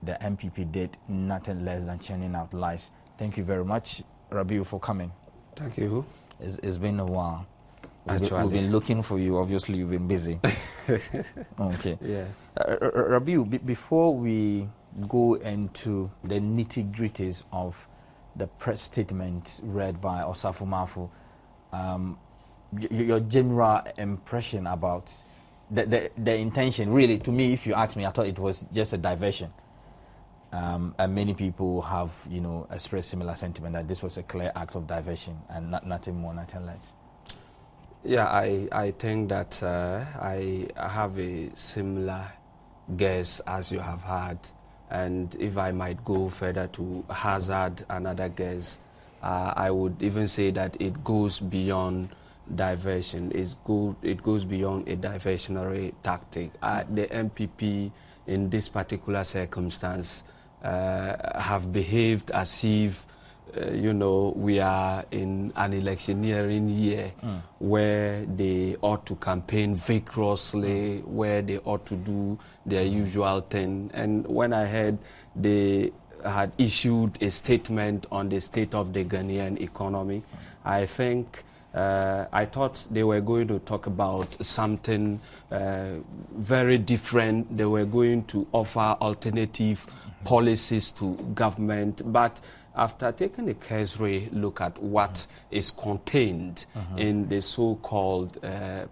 the MPP did nothing less than churning out lies. Thank you very much, Rabiu, for coming. Thank you. It's been a while. We've been looking for you. Obviously, you've been busy. Okay. Yeah. Rabiu, before we go into the nitty-gritties of the press statement read by Osafo Mafu, your general impression about the intention, really, to me, if you ask me, I thought it was just a diversion. And many people have, expressed similar sentiment that this was a clear act of diversion and nothing more, nothing less. Yeah, I think that I have a similar guess as you have had. And if I might go further to hazard another guess, I would even say that it goes beyond diversion. It goes beyond a diversionary tactic. The MPP in this particular circumstance have behaved as if we are in an electioneering year where they ought to campaign vigorously, where they ought to do their usual thing. And when I heard they had issued a statement on the state of the Ghanaian economy, I think I thought they were going to talk about something very different. They were going to offer alternative policies to government. But after taking a cursory look at what is contained in the so-called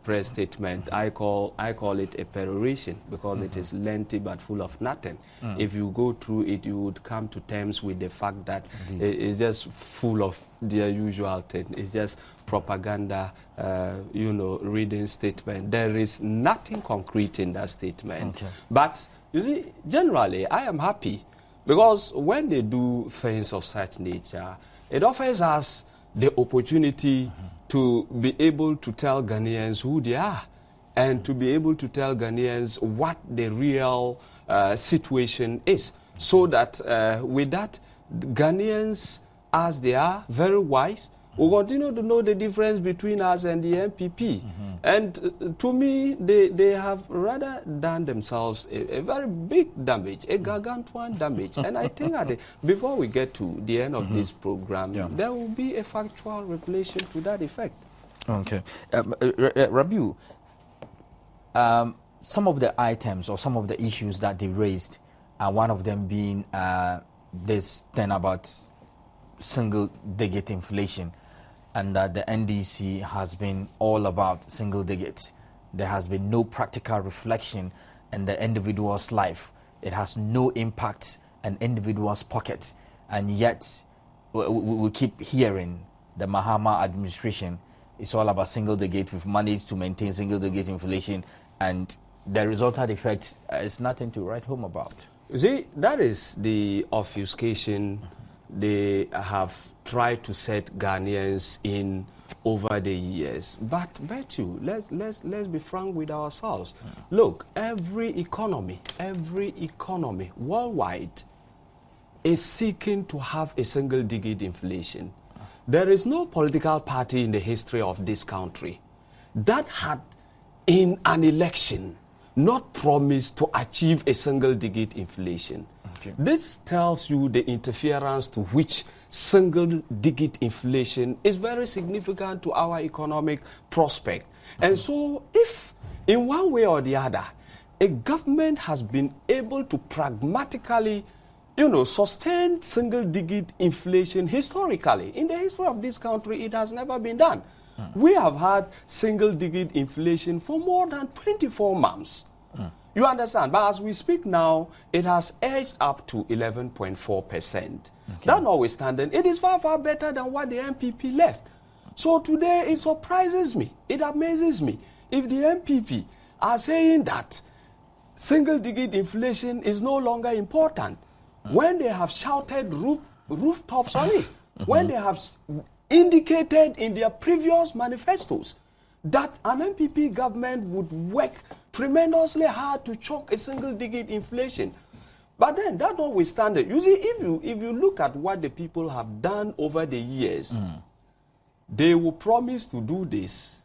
press statement, I call it a peroration because it is lengthy but full of nothing. If you go through it, you would come to terms with the fact that it's just full of their usual thing. It's just propaganda, reading statement. There is nothing concrete in that statement. Okay. But, you see, generally, I am happy because when they do things of such nature, it offers us the opportunity to be able to tell Ghanaians who they are and to be able to tell Ghanaians what the real situation is. So that with that, Ghanaians, as they are, very wise, will continue to know the difference between us and the MPP. And to me, they have rather done themselves a very big damage, a gargantuan damage. And I think before we get to the end of this program, there will be a factual revelation to that effect. Okay. Rabiu, some of the items or some of the issues that they raised, one of them being this thing about single-digit inflation, and that the NDC has been all about single-digit. There has been no practical reflection in the individual's life. It has no impact on individual's pocket. And yet, we keep hearing the Mahama administration is all about single-digit with money to maintain single-digit inflation, and the resultant effect is nothing to write home about. You see, that is the obfuscation they have tried to set Ghanaians in over the years. But Betty, let's be frank with ourselves. Look, every economy worldwide is seeking to have a single-digit inflation. There is no political party in the history of this country that had, in an election, not promised to achieve a single-digit inflation. Okay. This tells you the interference to which single-digit inflation is very significant to our economic prospect. And so if, in one way or the other, a government has been able to pragmatically, sustain single-digit inflation historically, in the history of this country, it has never been done. We have had single-digit inflation for more than 24 months. You understand? But as we speak now, it has edged up to 11.4%. Okay. That notwithstanding, it is far, far better than what the MPP left. So today, it surprises me. It amazes me. If the MPP are saying that single-digit inflation is no longer important, when they have shouted rooftops on it, when they have indicated in their previous manifestos that an MPP government would work tremendously hard to choke a single-digit inflation. But then, that notwithstanding, you see, if you look at what the people have done over the years, they will promise to do this,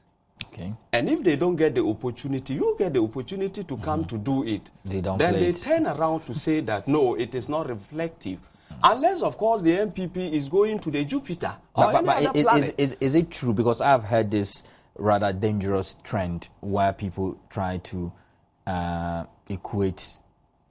Okay. And if they don't get the opportunity, you get the opportunity to come to do it. Then they turn around to say that, no, it is not reflective. Unless, of course, the MPP is going to the Jupiter or any other planet. Is it true? Because I've heard this rather dangerous trend where people try to equate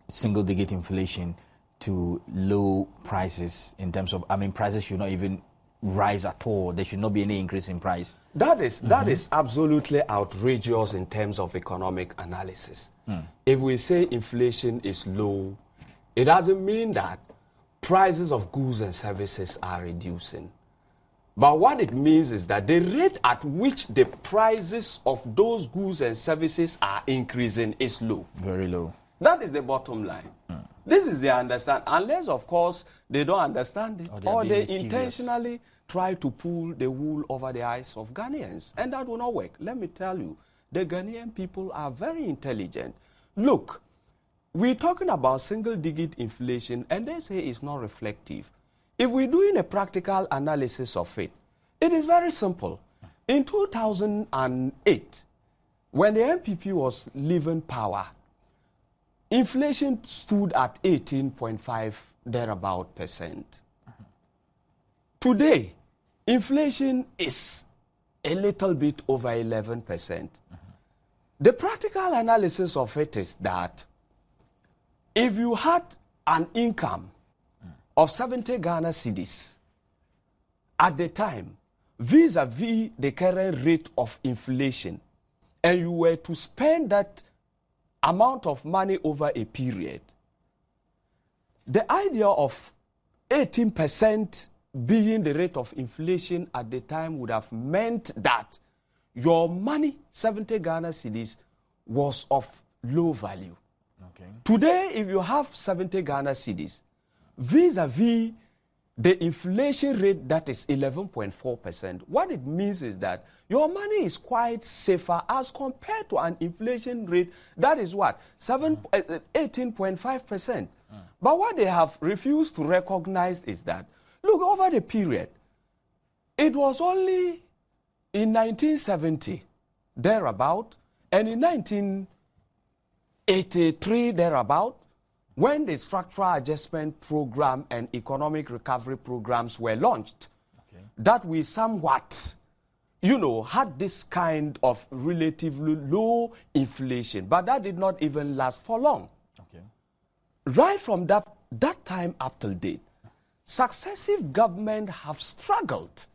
single-digit inflation to low prices in terms of, prices should not even rise at all. There should not be any increase in price. That is absolutely outrageous in terms of economic analysis. If we say inflation is low, it doesn't mean that prices of goods and services are reducing. But what it means is that the rate at which the prices of those goods and services are increasing is low. Very low. That is the bottom line. This is the understand. Unless, of course, they don't understand it or they intentionally try to pull the wool over the eyes of Ghanaians. And that will not work. Let me tell you, the Ghanaian people are very intelligent. Look, we're talking about single-digit inflation, and they say it's not reflective. If we're doing a practical analysis of it, it is very simple. In 2008, when the MPP was leaving power, inflation stood at 18.5 thereabout percent. Today, inflation is a little bit over 11%. The practical analysis of it is that if you had an income of 70 Ghana cedis at the time, vis-a-vis the current rate of inflation, and you were to spend that amount of money over a period, the idea of 18% being the rate of inflation at the time would have meant that your money, 70 Ghana cedis, was of low value. Okay. Today, if you have 70 Ghana cedis, vis-a-vis the inflation rate that is 11.4%, what it means is that your money is quite safer as compared to an inflation rate that is what? 18.5%. But what they have refused to recognize is that, look, over the period, it was only in 1970, thereabout, and in 1983, thereabout, when the structural adjustment program and economic recovery programs were launched, that we somewhat, had this kind of relatively low inflation. But that did not even last for long. Okay. Right from that time up till date, successive governments have struggled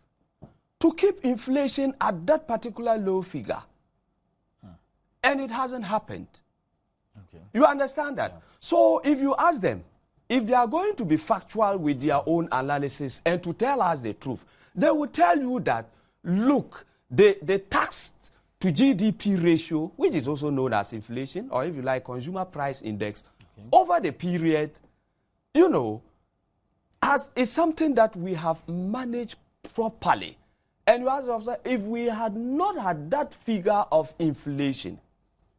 to keep inflation at that particular low figure. And it hasn't happened. Okay. You understand that? Yeah. So if you ask them, if they are going to be factual with their own analysis and to tell us the truth, they will tell you that, look, the tax to GDP ratio, which is also known as inflation, or if you like, consumer price index, over the period, is something that we have managed properly. And you ask yourself, if we had not had that figure of inflation,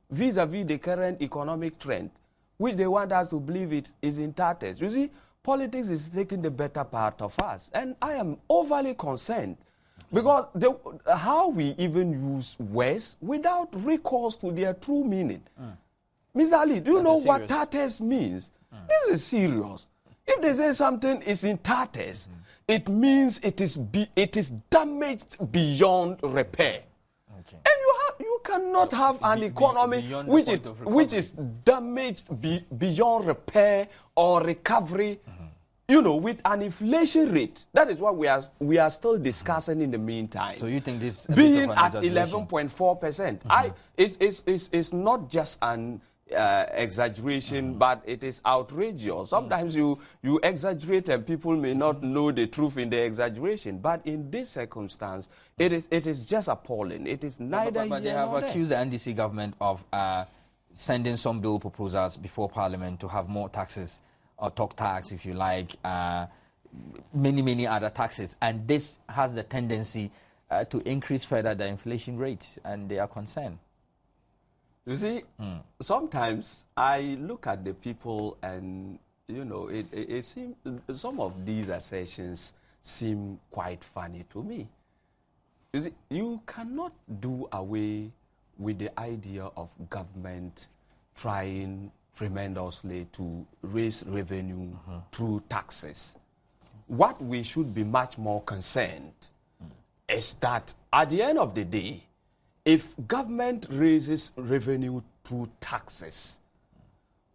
vis-a-vis the current economic trend, which they want us to believe it is in tatters. You see, politics is taking the better part of us. And I am overly concerned because how we even use words without recourse to their true meaning. Mr. Ali, do you know what tatters means? This is serious. If they say something is in tatters, it means it is damaged beyond repair. Okay. And you cannot have an economy which is damaged beyond repair or recovery, with an inflation rate. That is what we are still discussing in the meantime. So you think this being at 11.4%? It's not just an exaggeration, but it is outrageous. Sometimes you exaggerate and people may not know the truth in the exaggeration. But in this circumstance, it is just appalling. It is neither here nor there. But they have accused the NDC government of sending some bill proposals before Parliament to have more taxes, or talk tax, if you like, many other taxes. And this has the tendency to increase further the inflation rate, and they are concerned. You see, sometimes I look at the people and, it seems some of these assertions seem quite funny to me. You see, you cannot do away with the idea of government trying tremendously to raise revenue through taxes. What we should be much more concerned is that at the end of the day, if government raises revenue through taxes,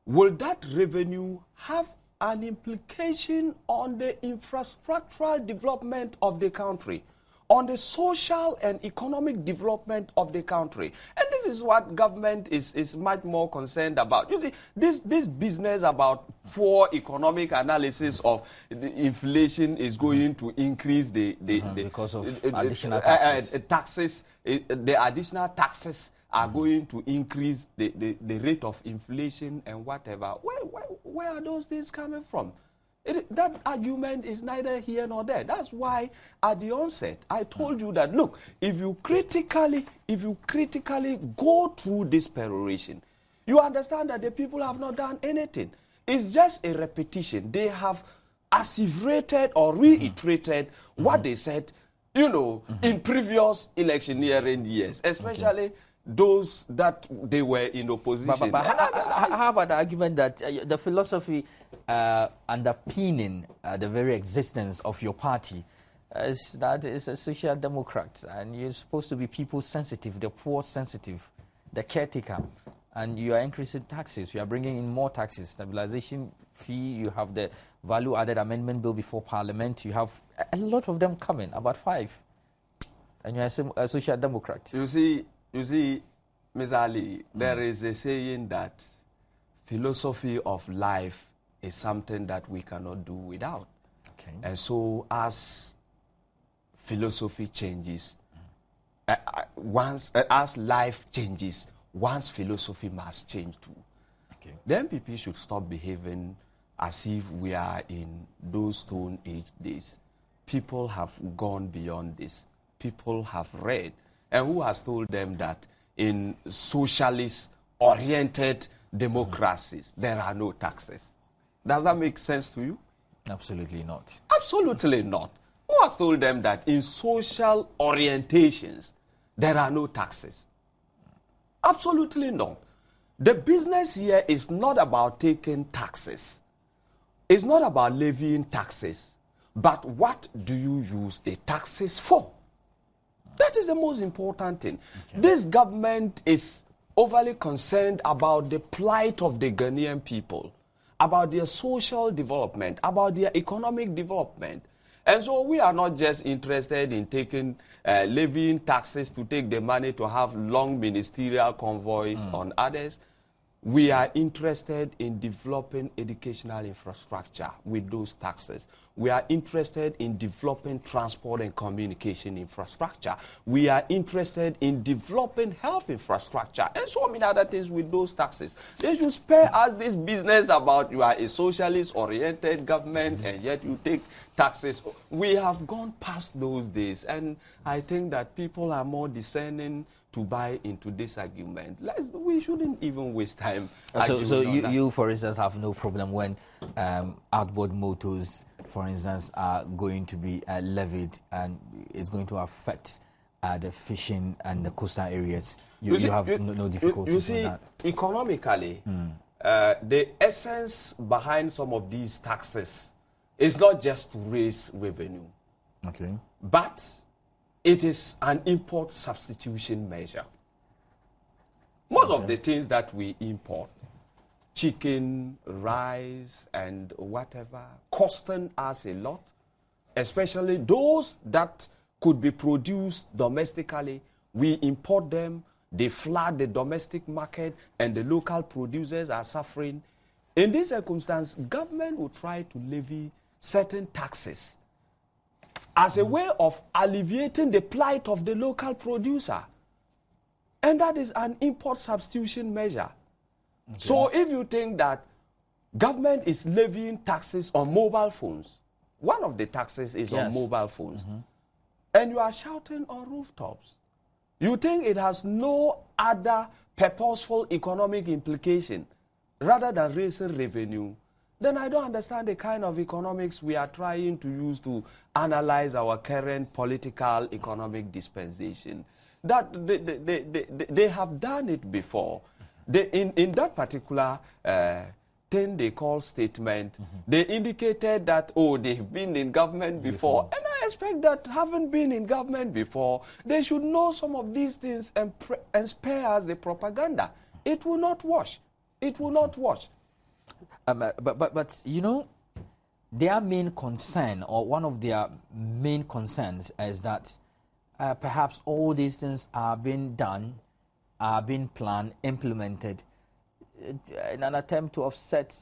will that revenue have an implication on the infrastructural development of the country, on the social and economic development of the country? And this is what government is much more concerned about. You see, this business about poor economic analysis of the inflation is going to increase because of additional taxes. The additional taxes are going to increase the rate of inflation and whatever. Where are those things coming from? That argument is neither here nor there. That's why at the onset I told you that, look, if you critically go through this peroration, you understand that the people have not done anything. It's just a repetition. They have asseverated or reiterated what they said, in previous electioneering years, especially those that they were in opposition. But how about the argument that the philosophy underpinning the very existence of your party is that it's a social democrat, and you're supposed to be people sensitive, the poor sensitive, the caretaker, and you are increasing taxes, you are bringing in more taxes, stabilization fee, you have the value-added amendment bill before Parliament, you have a lot of them coming, about 5, and you're a social democrat. You see, Ms. Ali, there is a saying that philosophy of life is something that we cannot do without. Okay. And so as philosophy changes, as life changes, one's philosophy must change too. Okay. The MPP should stop behaving as if we are in those Stone Age days. People have gone beyond this. People have read. And who has told them that in socialist-oriented democracies, there are no taxes? Does that make sense to you? Absolutely not. Absolutely not. Who has told them that in social orientations, there are no taxes? Absolutely not. The business here is not about taking taxes. It's not about levying taxes. But what do you use the taxes for? That is the most important thing. Okay. This government is overly concerned about the plight of the Ghanaian people, about their social development, about their economic development. And so we are not just interested in taking, levying taxes to take the money to have long ministerial convoys on others. We are interested in developing educational infrastructure with those taxes. We are interested in developing transport and communication infrastructure. We are interested in developing health infrastructure and so many other things with those taxes. They should spare us this business about you are a socialist-oriented government and yet you take taxes. We have gone past those days, and I think that people are more discerning to buy into this argument. We shouldn't even waste time. So you, for instance, have no problem when outboard motors, for instance, are going to be levied and it's going to affect the fishing and the coastal areas. You have no difficulties. You see, economically, the essence behind some of these taxes is not just to raise revenue. Okay. But it is an import substitution measure. Most of the things that we import, chicken, rice, and whatever, costing us a lot, especially those that could be produced domestically. We import them, they flood the domestic market, and the local producers are suffering. In this circumstance, government will try to levy certain taxes as a way of alleviating the plight of the local producer. And that is an import substitution measure. Okay. So if you think that government is levying taxes on mobile phones, one of the taxes is on mobile phones, and you are shouting on rooftops, you think it has no other purposeful economic implication rather than raising revenue, then I don't understand the kind of economics we are trying to use to analyze our current political economic dispensation. That they have done it before. In that particular thing they call statement, they indicated that, oh, they've been in government before. And I expect that having been in government before, they should know some of these things and spare us the propaganda. It will not wash. It will not wash. But you know, their main concern, or one of their main concerns, is that perhaps all these things are being done, are being planned, implemented in an attempt to offset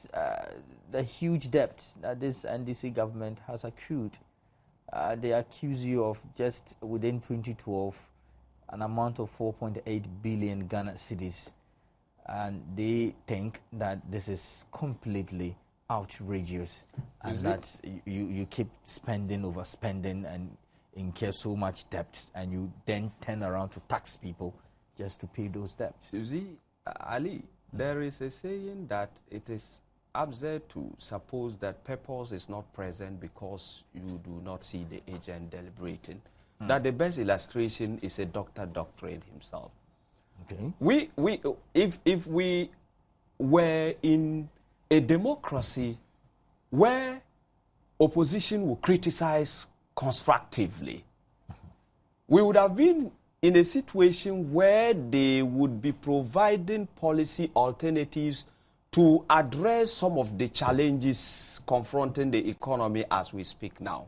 the huge debt that this NDC government has accrued. They accuse you of just within 2012 an amount of 4.8 billion Ghana cedis. And they think that this is completely outrageous, and that you keep spending, overspending, and incur so much debt, and you then turn around to tax people just to pay those debts. You see, Ali, there is a saying that it is absurd to suppose that purpose is not present because you do not see the agent deliberating. That the best illustration is a doctrine himself. Okay. If we were in a democracy where opposition would criticize constructively, we would have been in a situation where they would be providing policy alternatives to address some of the challenges confronting the economy as we speak now.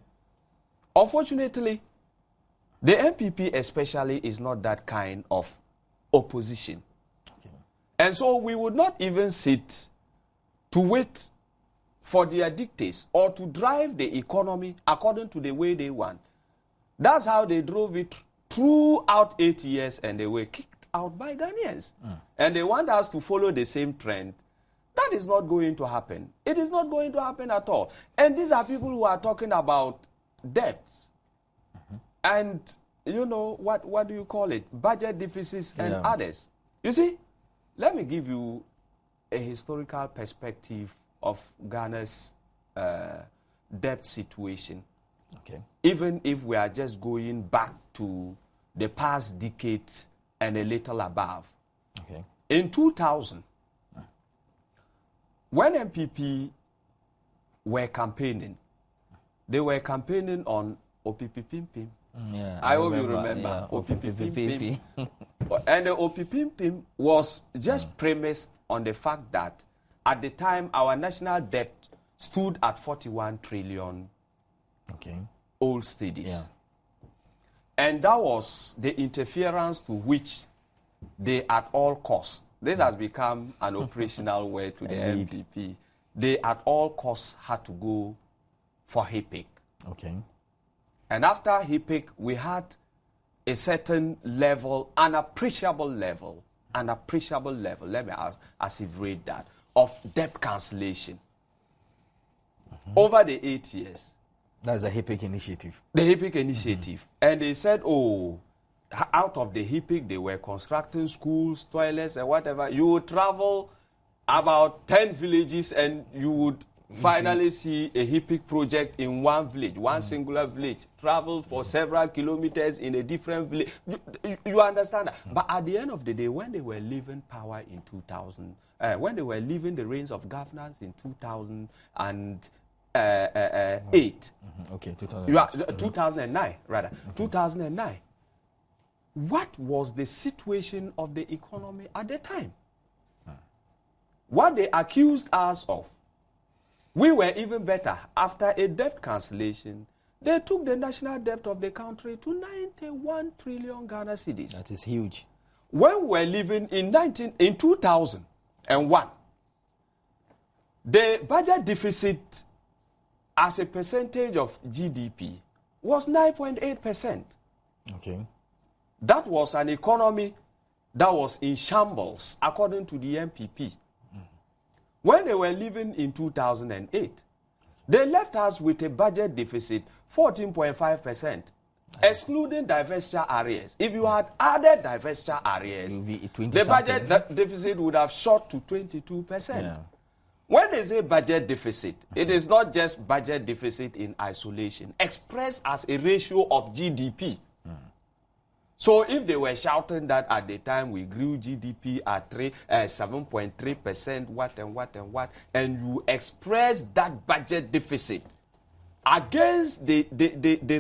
Unfortunately, the MPP especially is not that kind of opposition. Okay. And so we would not even sit to wait for their dictates or to drive the economy according to the way they want. That's how they drove it throughout 8 years, and they were kicked out by Ghanaians. And they want us to follow the same trend. That is not going to happen. It is not going to happen at all. And these are people who are talking about debts. And you know, what do you call it? Budget deficits and others. You see, let me give you a historical perspective of Ghana's debt situation. Okay. Even if we are just going back to the past decade and a little above. Okay. In 2000, when MPP were campaigning, they were campaigning on OPPPIM. Yeah, I hope you remember. OPPPIM. And the OPPPIM was just premised on the fact that at the time our national debt stood at 41 trillion old studies. Yeah. And that was the interference to which they at all costs, this has become an operational word to the MPP, they at all costs had to go for HIPIC. Okay. And after HIPIC, we had a certain level, an appreciable level, let me assevere that, of debt cancellation over the 8 years. That's the HIPIC initiative. The HIPIC initiative. And they said, oh, out of the HIPIC, they were constructing schools, toilets, and whatever. You would travel about 10 villages and you would finally see a HIPIC project in one village, one singular village, travel for several kilometers in a different village. You understand that? But at the end of the day, when they were leaving power in 2000, when they were leaving the reins of governance in 2008, okay, 2009, rather, 2009, what was the situation of the economy at the time? What they accused us of, we were even better. After a debt cancellation, they took the national debt of the country to 91 trillion Ghana cedis. That is huge. When we were living in 2001, the budget deficit as a percentage of GDP was 9.8%. Okay. That was an economy that was in shambles, according to the MPP. When they were living in 2008, they left us with a budget deficit 14.5%, excluding divestiture areas. If you had added divestiture areas, the budget deficit would have shot to 22%. Yeah. When they say budget deficit, it is not just budget deficit in isolation, expressed as a ratio of GDP. So if they were shouting that at the time we grew GDP at 7.3%, what, and you express that budget deficit against the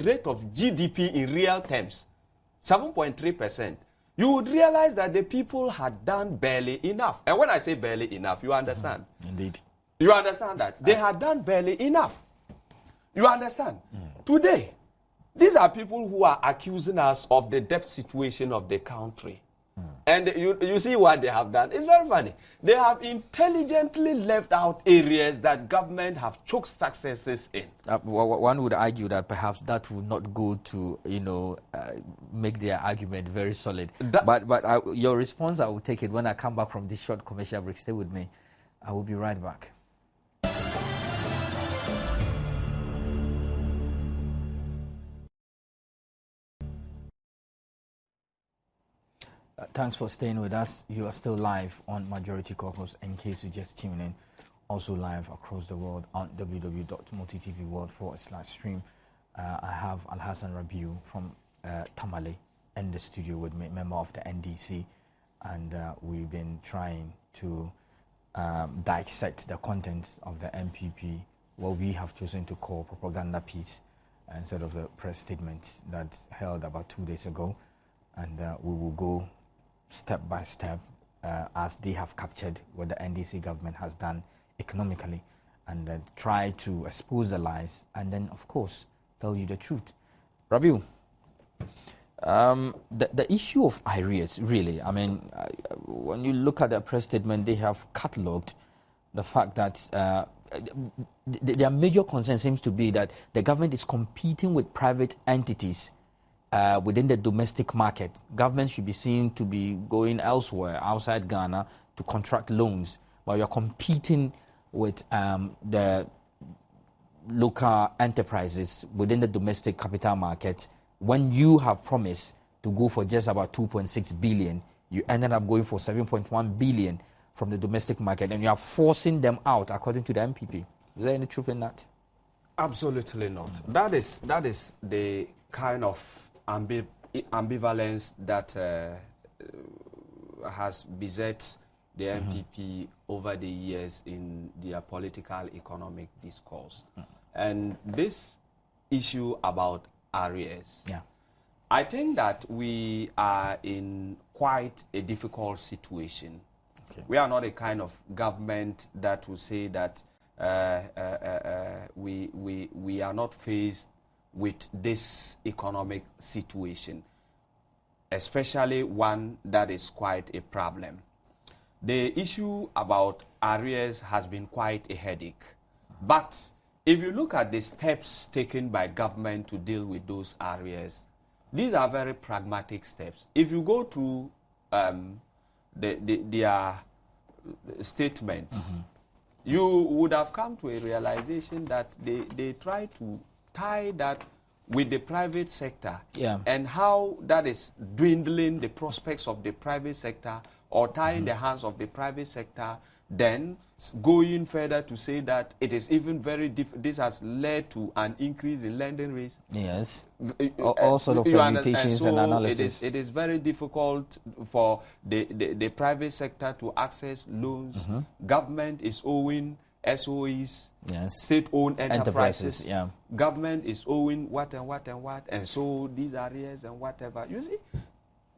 rate of GDP in real terms, 7.3%, you would realize that the people had done barely enough. And when I say barely enough, you understand? Indeed. You understand that? They had done barely enough. You understand? Today, these are people who are accusing us of the debt situation of the country. And you see what they have done? It's very funny. They have intelligently left out areas that government have choked successes in. One would argue that perhaps that would not go to, make their argument very solid. But your response, I will take it when I come back from this short commercial break. Stay with me. I will be right back. Thanks for staying with us. You are still live on Majority Caucus. In case you just tuned in, also live across the world on www.multitvworld.com/stream. I have Alhassan Rabiu from Tamale in the studio with me, member of the NDC, and we've been trying to dissect the contents of the MPP, what we have chosen to call propaganda piece, instead of the press statement that held about 2 days ago, and we will go step by step as they have captured what the NDC government has done economically, and try to expose the lies, and then, of course, tell you the truth. Rabiu, the issue of arrears, really, I mean, when you look at the press statement, they have catalogued the fact that their major concern seems to be that the government is competing with private entities within the domestic market. Government should be seen to be going elsewhere, outside Ghana, to contract loans, while you're competing with the local enterprises within the domestic capital market. When you have promised to go for just about 2.6 billion, you ended up going for 7.1 billion from the domestic market, and you are forcing them out, according to the MPP. Is there any truth in that? Absolutely not. That is the kind of ambivalence that has beset the MPP over the years in their political economic discourse. And this issue about arrears, I think that we are in quite a difficult situation. Okay. We are not a kind of government that will say that we are not faced with this economic situation, especially one that is quite a problem. The issue about arrears has been quite a headache. But if you look at the steps taken by government to deal with those arrears, these are very pragmatic steps. If you go to their statements, you would have come to a realization that they try to tie that with the private sector, and how that is dwindling the prospects of the private sector, or tying the hands of the private sector, then going further to say that it is even very this has led to an increase in lending rates. Yes. All sort of permutations and analysis. It is very difficult for the private sector to access loans. Government is owing SOEs, state-owned enterprises. Government is owing what, and so these areas and whatever. You see,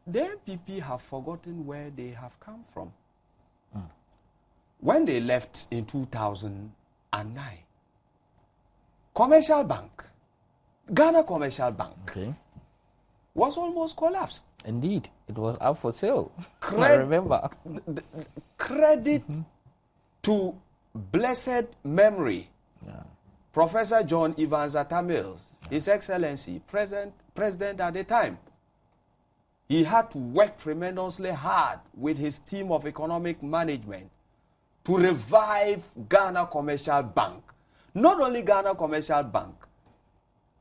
the MPP have forgotten where they have come from. When they left in 2009, Commercial Bank, Ghana Commercial Bank, was almost collapsed. Indeed, it was up for sale. I remember. Credit to blessed memory, Professor John Evans Atta Mills, His Excellency, President at the time. He had to work tremendously hard with his team of economic management to revive Ghana Commercial Bank. Not only Ghana Commercial Bank,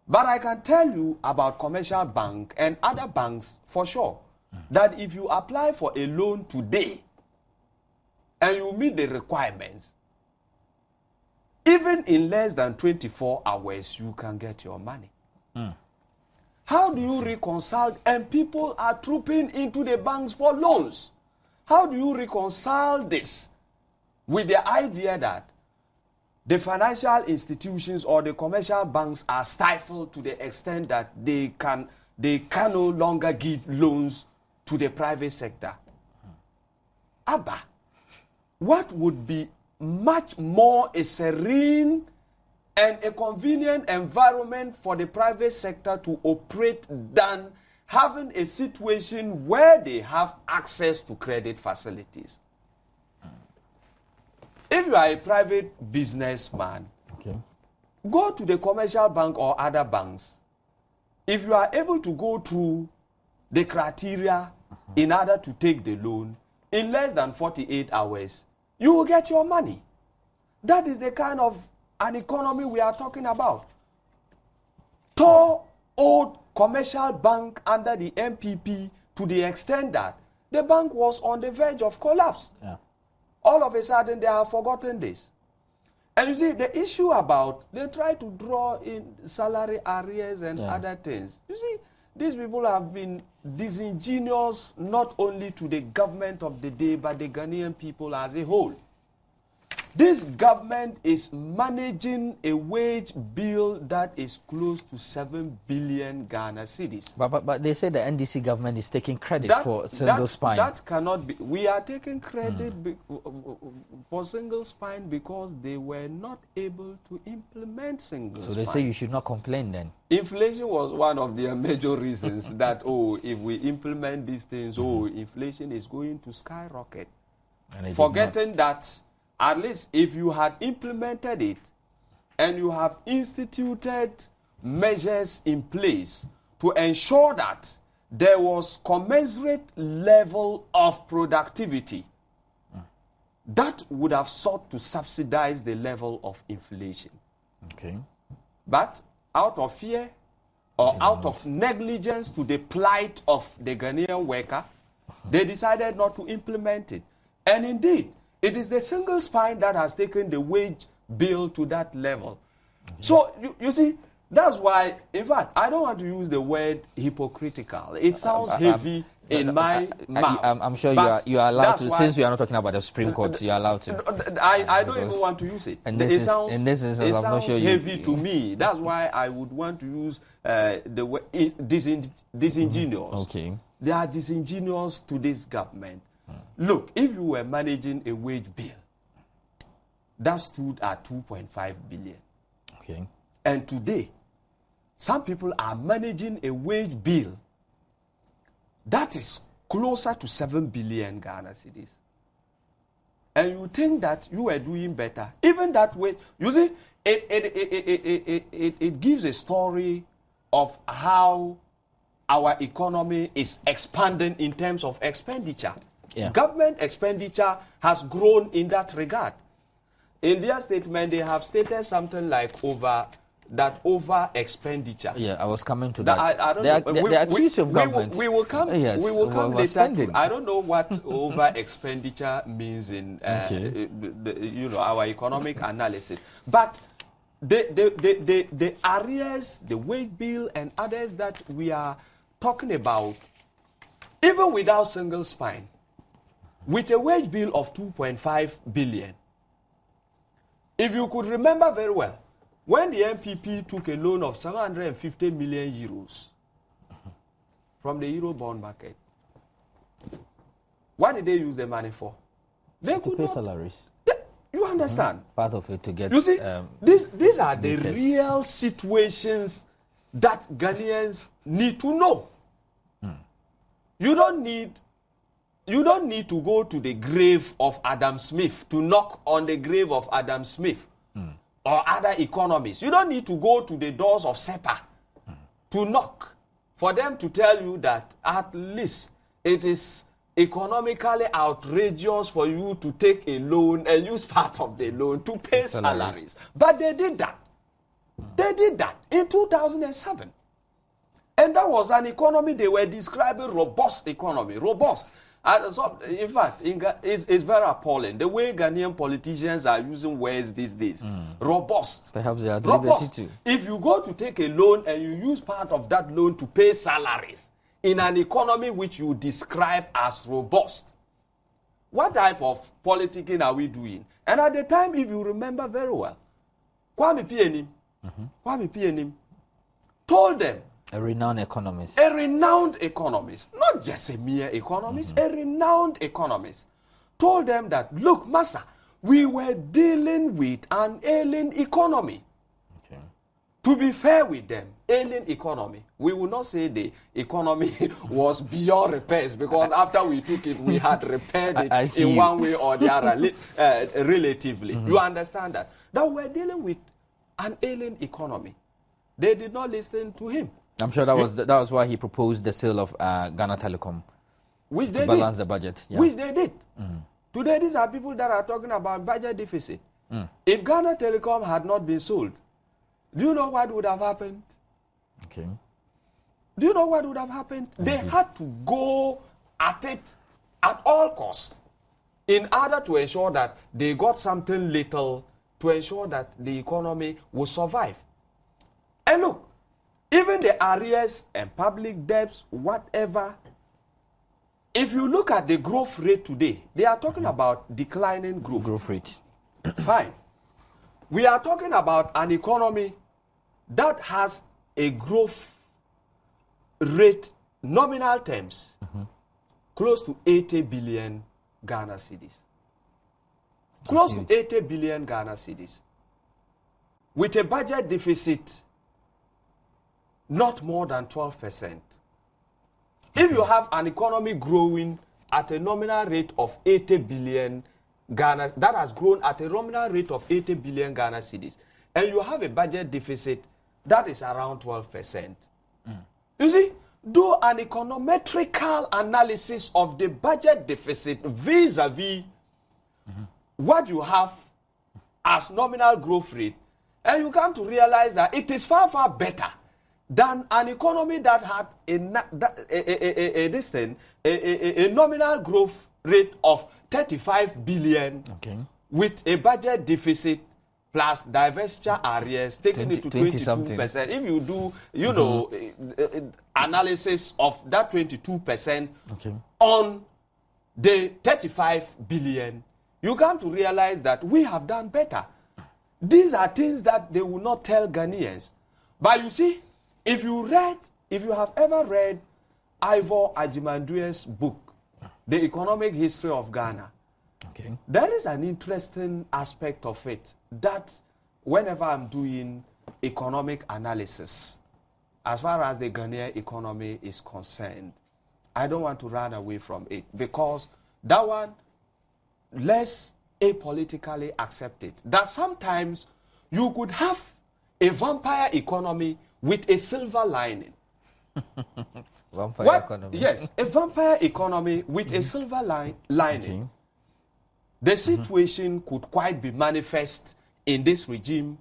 but I can tell you about Commercial Bank and other banks for sure, that if you apply for a loan today and you meet the requirements, even in less than 24 hours, you can get your money. How do you reconcile? And people are trooping into the banks for loans. How do you reconcile this with the idea that the financial institutions or the commercial banks are stifled to the extent that they can no longer give loans to the private sector? Abba, what would be much more a serene and a convenient environment for the private sector to operate than having a situation where they have access to credit facilities? If you are a private businessman, go to the commercial bank or other banks. If you are able to go through the criteria in order to take the loan, in less than 48 hours, you will get your money. That is the kind of an economy we are talking about. Tall, old commercial bank under the MPP to the extent that the bank was on the verge of collapse. Yeah. All of a sudden, they have forgotten this. And you see, the issue about, they try to draw in salary arrears and other things. You see, these people have been disingenuous not only to the government of the day, but the Ghanaian people as a whole. This government is managing a wage bill that is close to 7 billion Ghana cedis. But they say the NDC government is taking credit for single spine. That cannot be. We are taking credit for single spine because they were not able to implement single spine. So they say you should not complain then. Inflation was one of their major reasons that, if we implement these things, inflation is going to skyrocket. Forgetting that, at least if you had implemented it and you have instituted measures in place to ensure that there was commensurate level of productivity, that would have sought to subsidize the level of inflation. Okay. But out of fear or out of negligence to the plight of the Ghanaian worker, they decided not to implement it. And indeed, it is the single spine that has taken the wage bill to that level. So, you see, that's why, in fact, I don't want to use the word hypocritical. It sounds heavy in my mouth. I'm sure you are allowed to, since we are not talking about the Supreme Court, you are allowed to. I don't even want to use it. And it sounds heavy to me. That's why I would want to use the word disingenuous. Okay. They are disingenuous to this government. Look, if you were managing a wage bill that stood at 2.5 billion, okay, and today some people are managing a wage bill that is closer to 7 billion Ghana cedis, and you think that you are doing better, even that way, you see, it gives a story of how our economy is expanding in terms of expenditure. Yeah. Government expenditure has grown in that regard. In their statement, they have stated something like over expenditure. Yeah, I was coming to that. I don't know. The accused of government. We will come. Yes, we will come later. spending. I don't know what over expenditure means in our economic analysis. But the arrears, the wage bill, and others that we are talking about, even without single spine, with a wage bill of 2.5 billion, if you could remember very well, when the MPP took a loan of 750 million euros from the euro bond market, what did they use the money for? They could pay salaries. You understand? Part of it to get. You see, these are the real situations that Ghanaians need to know. You don't need to go to the grave of Adam Smith to knock on the grave of Adam Smith or other economists. You don't need to go to the doors of SEPA to knock for them to tell you that at least it is economically outrageous for you to take a loan and use part of the loan to pay salaries. But they did that. They did that in 2007. And that was an economy they were describing robust economy. Robust. And so, in fact, it's very appalling. The way Ghanaian politicians are using words these days. Robust. Perhaps they are at Robust. liberty too. If you go to take a loan and you use part of that loan to pay salaries in an economy which you describe as robust, what type of politicking are we doing? And at the time, if you remember very well, Kwame Pienim told them, a renowned economist. a renowned economist, not just a mere economist, a renowned economist, told them that, look, Massa, we were dealing with an ailing economy. Okay. To be fair with them, ailing economy, we will not say the economy was beyond repairs, because after we took it, we had repaired it in one way or the other, relatively. You understand that? That we're dealing with an ailing economy. They did not listen to him. I'm sure that was why he proposed the sale of Ghana Telecom, which to balance the budget. Yeah. Which they did. Today, these are people that are talking about budget deficit. If Ghana Telecom had not been sold, do you know what would have happened? Okay. Do you know what would have happened? They had to go at it at all costs in order to ensure that they got something little to ensure that the economy will survive. And look, even the arrears and public debts, whatever, if you look at the growth rate today, they are talking about declining growth rate. Fine. We are talking about an economy that has a growth rate, nominal terms, close to 80 billion Ghana cedis. Close to 80 billion Ghana cedis. With a budget deficit not more than 12%. If you have an economy growing at a nominal rate of 80 billion Ghana, that has grown at a nominal rate of 80 billion Ghana cedis, and you have a budget deficit that is around 12%. You see, do an econometrical analysis of the budget deficit vis-a-vis what you have as nominal growth rate, and you come to realize that it is far, far better than an economy that had a nominal growth rate of 35 billion with a budget deficit plus divestiture arrears taking it to 22%. If you do, you know, analysis of that 22% on the 35 billion, you come to realize that we have done better. These are things that they will not tell Ghanaians. But you see, if you have ever read Ivor Ajimandue's book, The Economic History of Ghana, there is an interesting aspect of it that whenever I'm doing economic analysis, as far as the Ghanaian economy is concerned, I don't want to run away from it, because that one, let's apolitically accept it, that sometimes you could have a vampire economy with a silver lining. Vampire economy. Yes, a vampire economy with a silver lining. The situation could quite be manifest in this regime.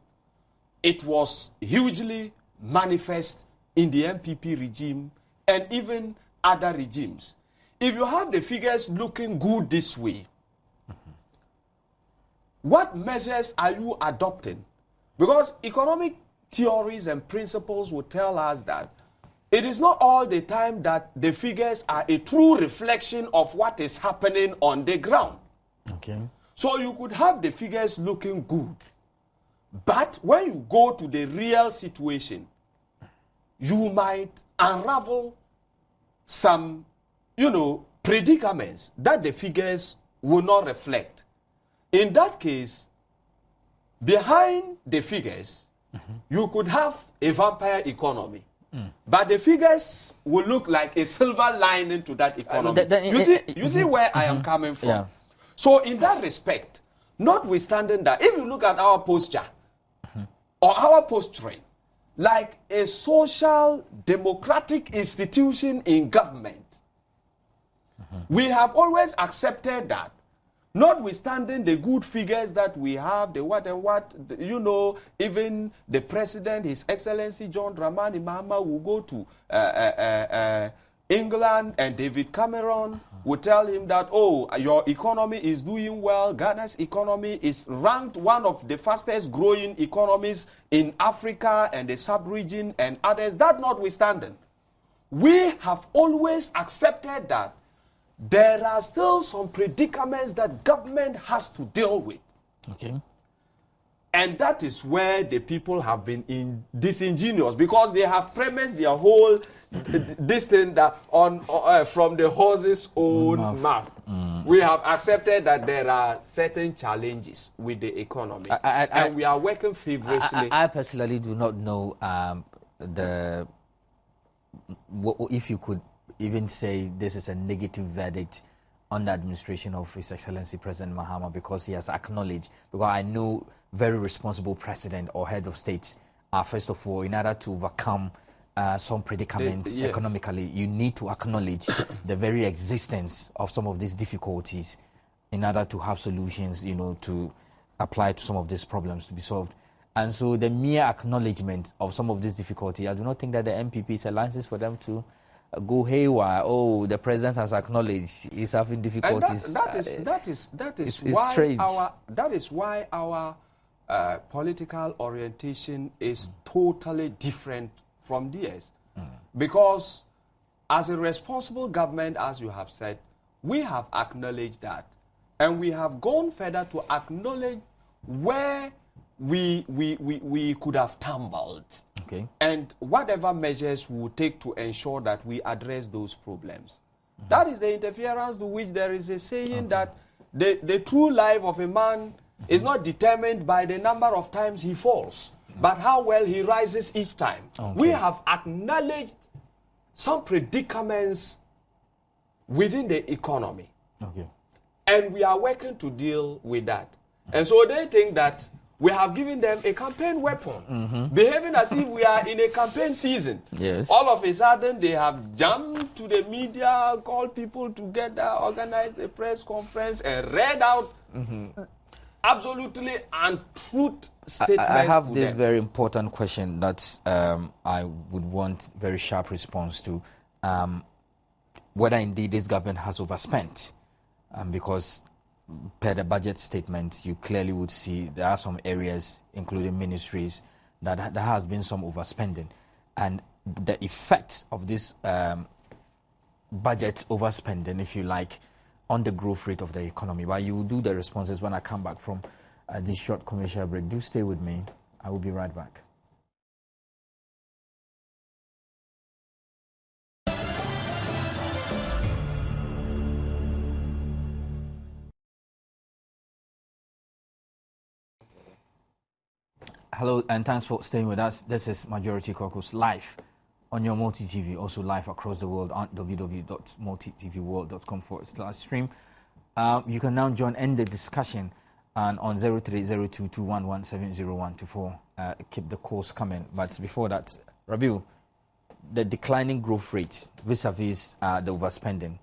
It was hugely manifest in the MPP regime and even other regimes. If you have the figures looking good this way, what measures are you adopting? Because economic theories and principles will tell us that it is not all the time that the figures are a true reflection of what is happening on the ground. So you could have the figures looking good, but when you go to the real situation, you might unravel some, predicaments that the figures will not reflect. In that case, behind the figures, you could have a vampire economy. But the figures will look like a silver lining to that economy. You see where I am coming from? Yeah. So in that respect, notwithstanding that, if you look at our posture or our posturing, like a social democratic institution in government, we have always accepted that, notwithstanding the good figures that we have, the what and what, even the president, His Excellency John Dramani Mahama, will go to England and David Cameron would tell him that, oh, your economy is doing well. Ghana's economy is ranked one of the fastest growing economies in Africa and the sub-region and others. That notwithstanding, we have always accepted that there are still some predicaments that government has to deal with. Okay. And that is where the people have been disingenuous, because they have premised their whole this thing that from the horse's own mouth. We have accepted that there are certain challenges with the economy, and we are working feverishly. I personally do not know if you could even say this is a negative verdict on the administration of His Excellency President Mahama, because he has acknowledged, because I know very responsible president or head of state, first of all, in order to overcome some predicaments economically, you need to acknowledge the very existence of some of these difficulties in order to have solutions, you know, to apply to some of these problems to be solved. And so the mere acknowledgement of some of this difficulty, I do not think that the MPP is a license for them to go haywire. Oh, the president has acknowledged he's having difficulties. That is why our political orientation is totally different from theirs. Because as a responsible government, as you have said, we have acknowledged that, and we have gone further to acknowledge where we could have tumbled. Okay. And whatever measures we will take to ensure that we address those problems. That is the interference to which there is a saying that the true life of a man is not determined by the number of times he falls, but how well he rises each time. Okay. We have acknowledged some predicaments within the economy. Okay. And we are working to deal with that. And so they think that we have given them a campaign weapon, behaving as if we are in a campaign season. Yes. All of a sudden, they have jumped to the media, called people together, organized a press conference, and read out absolutely untruth statements. I have this very important question that I would want very sharp response to, whether indeed this government has overspent, because per the budget statement, you clearly would see there are some areas, including ministries, that there has been some overspending. And the effect of this budget overspending, if you like, on the growth rate of the economy. But you will do the responses when I come back from this short commercial break. Do stay with me. I will be right back. Hello, and thanks for staying with us. This is Majority Caucus live on your multi-TV, also live across the world on www.multitvworld.com/stream. You can now join in the discussion and on 030221170124. Keep the calls coming. But before that, Rabiu, the declining growth rate vis-a-vis the overspending.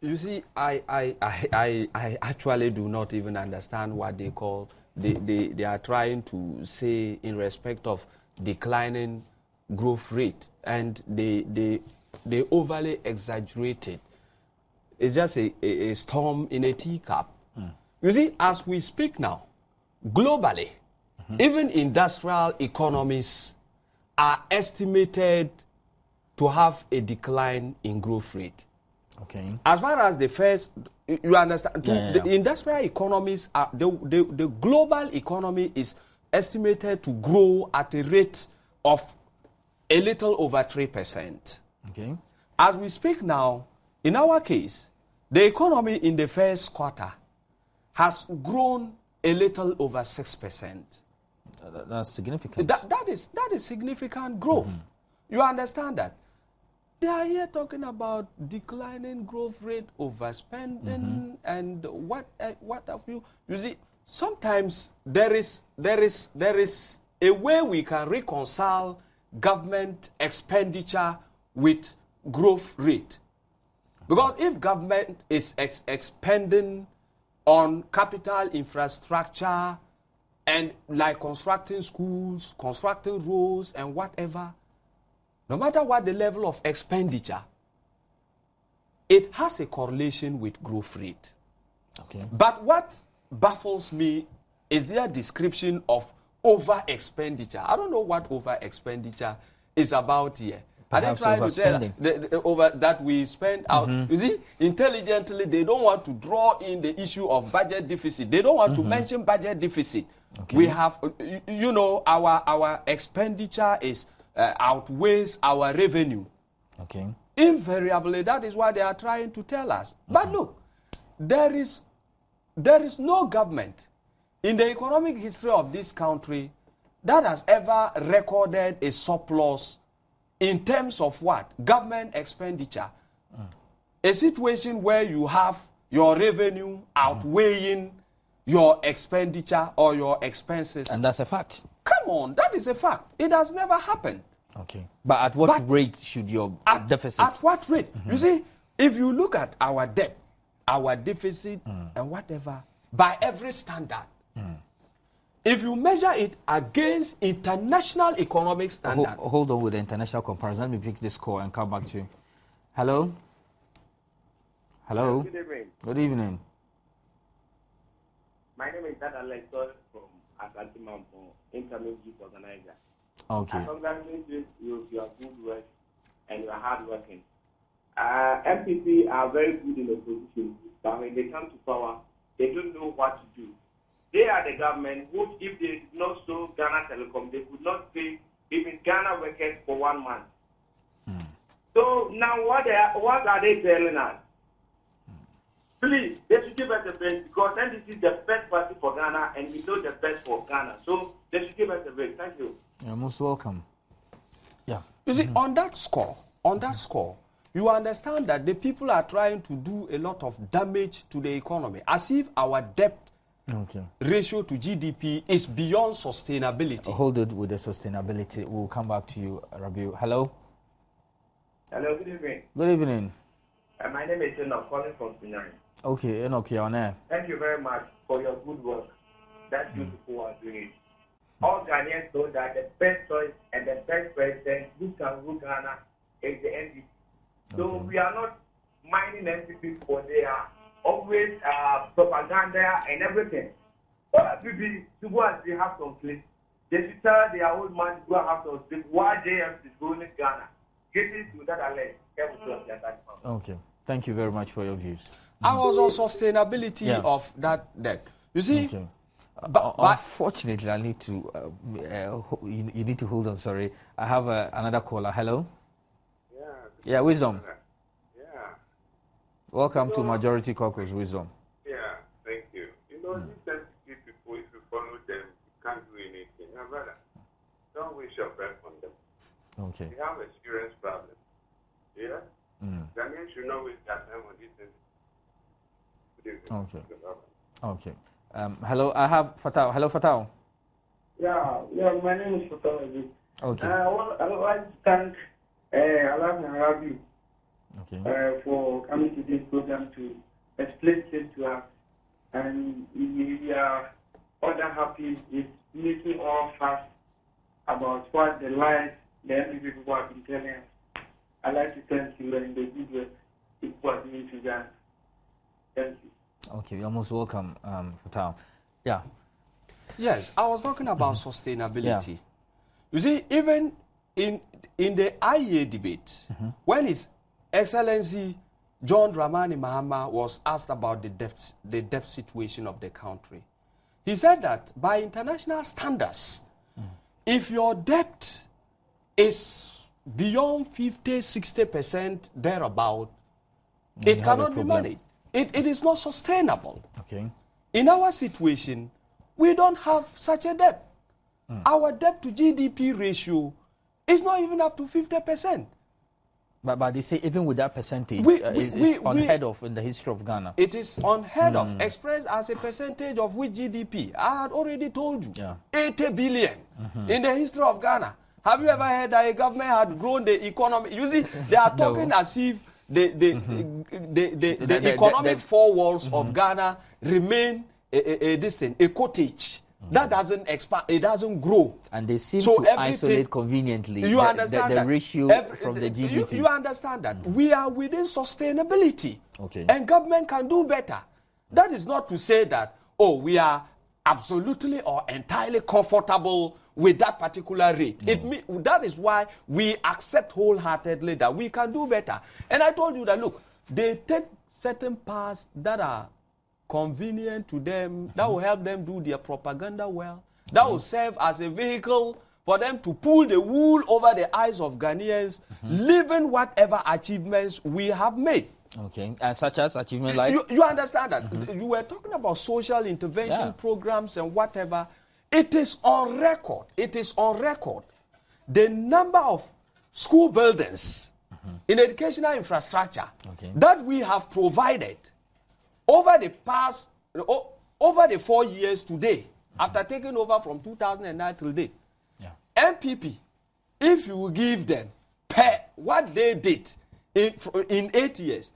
You see, I actually do not even understand what they call. They are trying to say in respect of declining growth rate, and they overly exaggerate it. It's just a storm in a teacup. You see, as we speak now, globally, even industrial economies are estimated to have a decline in growth rate. Okay. As far as the first, you understand, the industrial economies, are, the global economy is estimated to grow at a rate of a little over 3%. Okay. As we speak now, in our case, the economy in the first quarter has grown a little over 6%. That's significant. That is significant growth. You understand that? They are here talking about declining growth rate, overspending, and what have you? You see, sometimes there is a way we can reconcile government expenditure with growth rate, because if government is expending on capital infrastructure and like constructing schools, constructing roads, and whatever, no matter what the level of expenditure, it has a correlation with growth rate. Okay. But what baffles me is their description of over expenditure. I don't know what over expenditure is about here. Perhaps Are they trying to tell that we spend out? You see, intelligently, they don't want to draw in the issue of budget deficit. They don't want to mention budget deficit. Okay. We have, you know, our expenditure is outweighs our revenue. Okay. Invariably, that is what they are trying to tell us. But look, there is no government in the economic history of this country that has ever recorded a surplus in terms of what? Government expenditure. A situation where you have your revenue outweighing your expenditure or your expenses. And that's a fact. Come on, that is a fact. It has never happened. Okay. But at what rate should your deficit? At what rate? You see, if you look at our debt, our deficit, and whatever, by every standard, if you measure it against international economic standards. Hold on with the international comparison. Let me pick this call and come back to you. Hello? Hello? Good evening. Good evening. My name is Dada Lector from Asantimampo, Intermediate Organizer. Okay. I congratulate you with your good work and your hard working. MPP are very good in opposition, but when they come to power, they don't know what to do. They are the government who, if they did not sow Ghana Telecom, they could not pay even Ghana workers for 1 month. So now what are they telling us? Please, they should give us a break because NDC is the best party for Ghana and we know the best for Ghana. So they should give us a break. Thank you. You're most welcome. Yeah. You see, on that score, you understand that the people are trying to do a lot of damage to the economy, as if our debt ratio to GDP is beyond sustainability. Hold it with the sustainability. We'll come back to you, Rabiu. Hello? Hello, good evening. Good evening. My name is Enoch, calling from Pinyari. Okay, Enoch, you're on air. Thank you very much for your good work. That you people are doing. All Ghanaians know that the best choice and the best president who can rule Ghana is the NDC. So we are not minding NPP for their always propaganda and everything. All people to go and they have some place. They should tell their old man to go and have some place. Why JM is going to Ghana? Get it to that alert. Okay. Thank you very much for your views. I was on sustainability of that debt. You see, but unfortunately, I need to. You need to hold on. Sorry, I have another caller. Hello. Yeah, Wisdom. Yeah. Welcome to Majority Caucus, Wisdom. Yeah, thank you. You know, these sensitive people, if you follow them, you can't do anything. Now, brother, don't waste your breath on them. Okay. They have a serious problem. Yeah? Ghanaians should not waste their time on this thing. Okay. Hello, I have Fatau. Hello, Fatau. Yeah, my name is Fatau. Okay. I would like to thank Alam and Rabi for coming to this program to explain things to us. And we are all that happy with making all fast about what the lies the NPP people have been telling us. I'd like to thank you and the good work people are doing to Ghana. Thank you. Okay, you're most welcome, Fatau. Yeah. Yes, I was talking about sustainability. Yeah. You see, even in the IEA debate, when His Excellency John Dramani Mahama was asked about the debt situation of the country, he said that by international standards, if your debt is beyond 50-60% thereabout, it cannot be managed. It is not sustainable. Okay. In our situation, we don't have such a debt. Our debt to GDP ratio is not even up to 50%. But they say even with that percentage, it's unheard of in the history of Ghana. It is unheard of, expressed as a percentage of which GDP. I had already told you, 80 billion in the history of Ghana. Have you ever heard that a government had grown the economy? You see, they are talking as if the economic four walls of Ghana remain a cottage That doesn't expand, it doesn't grow. And they seem to isolate conveniently you understand the ratio from the GDP. You understand that we are within sustainability. Okay. And government can do better. That is not to say that, we are absolutely or entirely comfortable with that particular rate. That is why we accept wholeheartedly that we can do better. And I told you that, look, they take certain paths that are convenient to them, that will help them do their propaganda well, that will serve as a vehicle for them to pull the wool over the eyes of Ghanaians, leaving whatever achievements we have made. Okay, and such as achievement like? You understand that? You were talking about social intervention programs and whatever. It is on record. It is on record. The number of school buildings in educational infrastructure that we have provided over the past, over the 4 years today, after taking over from 2009 till date, MPP, if you give them what they did in 8 years,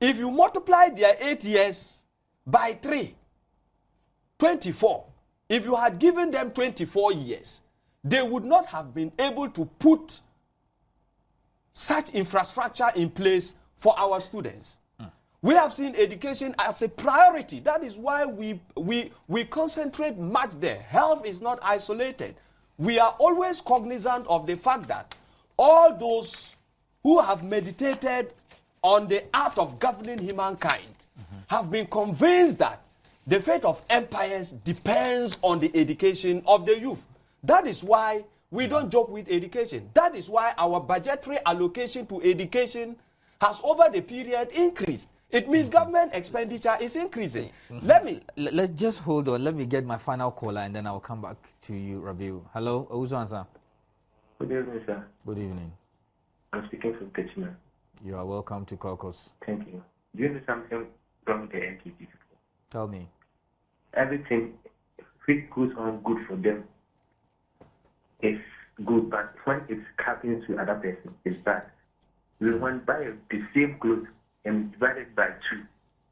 if you multiply their 8 years by 3, 24, if you had given them 24 years, they would not have been able to put such infrastructure in place for our students. We have seen education as a priority. That is why we concentrate much there. Health is not isolated. We are always cognizant of the fact that all those who have meditated on the art of governing humankind have been convinced that the fate of empires depends on the education of the youth. That is why we don't joke with education. That is why our budgetary allocation to education has over the period increased. It means government expenditure is increasing. Let's just hold on. Let me get my final caller and then I'll come back to you, Rabiu. Hello, Ozwan, sir. Good evening, sir. Good evening. I'm speaking from Kitchener. You are welcome to Caucus. Thank you. Do you know something wrong with the NPP people? Tell me. Everything which goes on good for them is good, but when it's happening to another person, it's bad. We want to buy the same clothes and divide it by 2.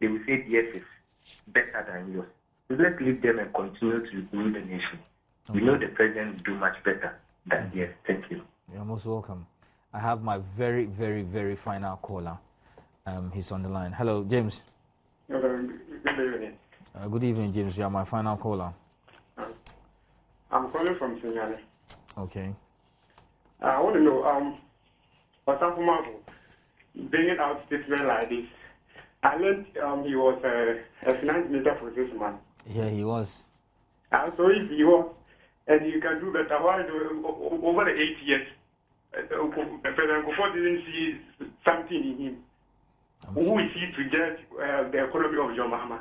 They will say yes, it's better than yours. So let's leave them and continue to rule the nation. Okay. We know the president will do much better than yes. Thank you. You're most welcome. I have my very, very, very final caller. He's on the line. Hello, James. Hello, good evening. Good evening, James. You are my final caller. I'm calling from Sunyani. Okay. I want to know, Osafumafu, bringing out statement like this. I learned he was a finance minister for 6 months. Yeah, he was. So if he was, and you can do better, why do over the 8 years, President Kufuor didn't see something in him? Who is he to judge the economy of John Mahama?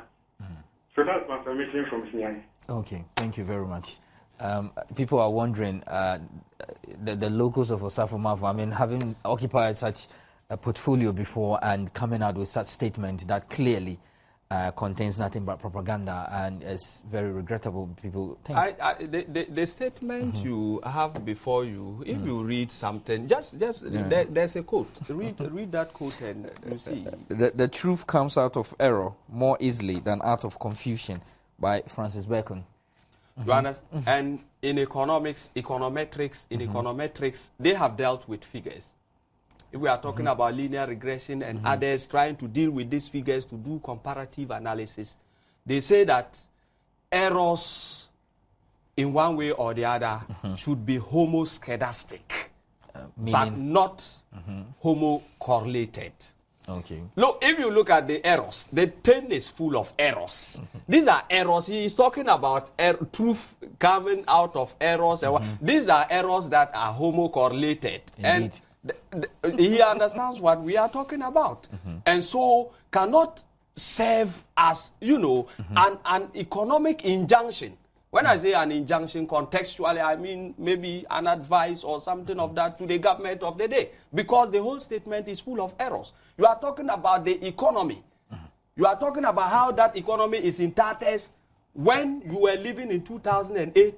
So that's my submission from Sunyani. Okay, thank you very much. People are wondering, the locals of Osafumafu, I mean, having occupied such a portfolio before and coming out with such statement that clearly contains nothing but propaganda and is very regrettable, people think. The statement you have before you, if you read something, there's a quote. Read that quote and you see. The truth comes out of error more easily than out of confusion, by Francis Bacon. You understand? And in econometrics, they have dealt with figures. If we are talking about linear regression and others trying to deal with these figures to do comparative analysis, they say that errors in one way or the other should be homoscedastic, but not homocorrelated. Okay. Look, if you look at the errors, the thing is full of errors. These are errors. He is talking about truth coming out of errors. These are errors that are homocorrelated. Indeed. And he understands what we are talking about. And so cannot serve as, an economic injunction. When I say an injunction contextually, I mean maybe an advice or something of that to the government of the day. Because the whole statement is full of errors. You are talking about the economy. You are talking about how that economy is in tatters. When you were living in 2008,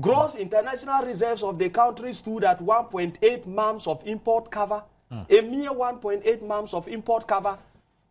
gross international reserves of the country stood at 1.8 months of import cover. A mere 1.8 months of import cover.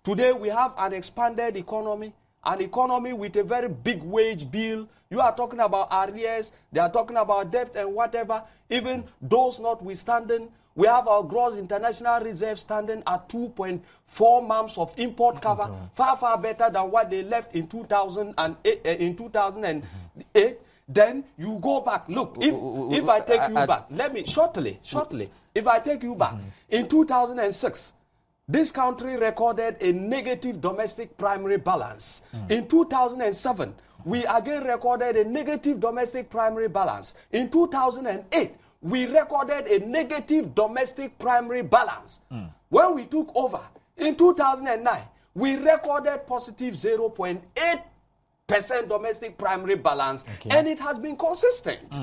Today we have an expanded economy. an economy with a very big wage bill. You are talking about arrears, they are talking about debt and whatever. Even those notwithstanding, we have our gross international reserve standing at 2.4 months of import cover, far better than what they left in 2008. Then you go back. Look, if I take you back, let me shortly. If I take you back, in 2006, this country recorded a negative domestic primary balance. In 2007, we again recorded a negative domestic primary balance. In 2008, we recorded a negative domestic primary balance. When we took over, in 2009, we recorded positive 0.8% domestic primary balance, and it has been consistent.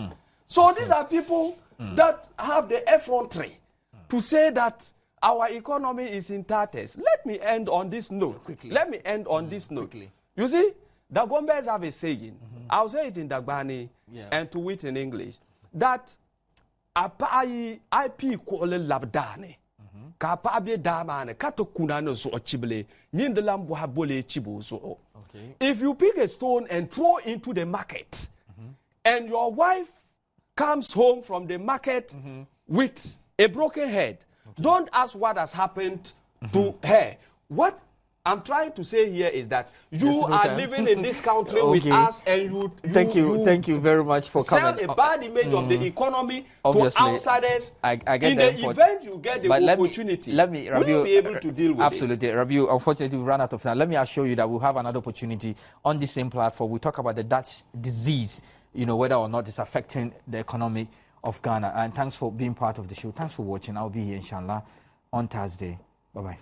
So these are people that have the effrontery to say that our economy is in tatters. Let me end on this note. You see, the Gombes have a saying, I'll say it in Dagbani and to it in English, that apai IP kwole labdane ka pa be damane kato kunano so ochibele nyindelam bo habole chibo so. If you pick a stone and throw into the market, and your wife comes home from the market with a broken head, don't ask what has happened to her. What I'm trying to say here is that you are living in this country with us, and you thank you very much for coming. Sell a bad image of the economy Obviously, to outsiders. I get in the event you get the opportunity, let me will you be able to deal with absolutely. Rabiu, unfortunately, we ran out of time. Let me assure you that we'll have another opportunity on the same platform. We talk about the Dutch disease, whether or not it's affecting the economy of Ghana. And thanks for being part of the show. Thanks for watching. I'll be here, inshallah, on Thursday. Bye-bye.